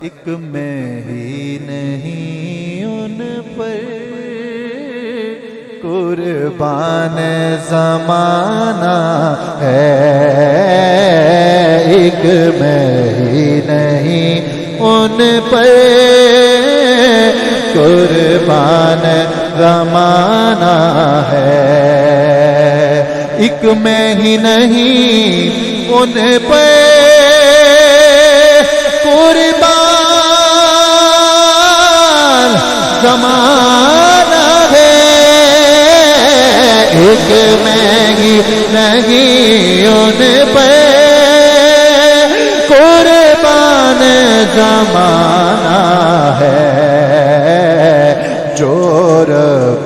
ایک میں ہی نہیں ان پر قربان زمانہ ہے، ایک میں ہی نہیں ان پر قربان زمانہ ہے، ایک میں ہی نہیں ان پر قربان زمانہ ہے، ایک میں ہی نہیں ان پہ قربان زمانہ ہے، جو رب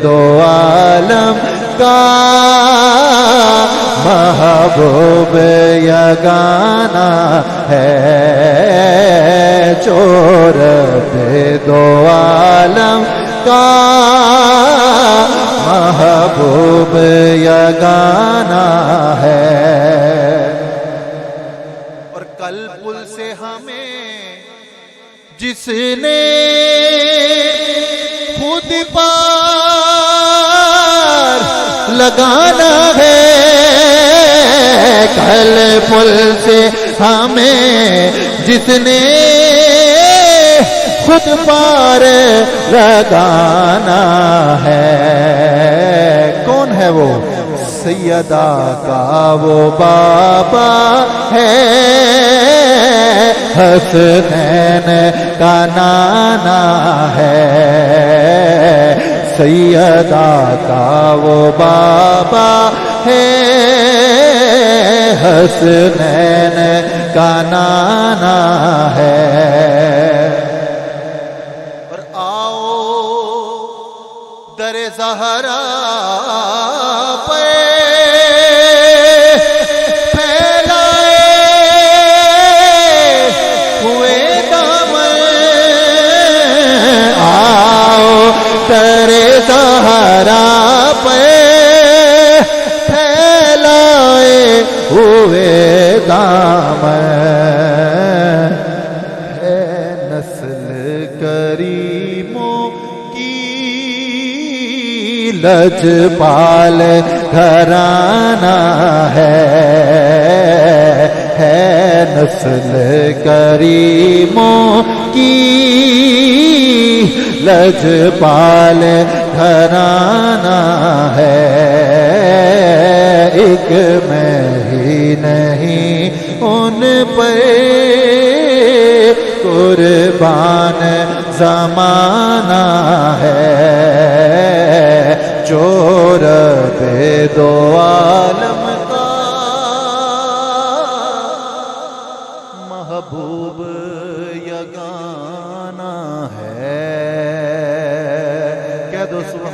دو عالم کا محبوب یگانہ ہے، جو رب دو عالم کا محبوب یگانہ ہے۔ اور کل پل سے ہمیں جس نے خود پار لگانا ہے، کل پل سے ہمیں جس نے خود پار لگانا ہے، کون ہے وہ؟ سیدہ کا وہ بابا ہے، حسنین کا نانا ہے، سیدہ کا وہ بابا ہے، حسنین کا نانا ہے۔ اور آؤ در زہرا پہ پھیلائے ہوئے دامن، آؤ در زہرا پہ پھیلائے ہوئے دامن، ہے نسل کریموں کی لجپال گھرانہ ہے نسل کریموں کی لجپال گھرانہ ہے، ایک میں ہی نہیں ان پر قربان زمانہ ہے، جو رب دو عالم کا محبوب یگانہ ہے۔ کہہ دو سبحان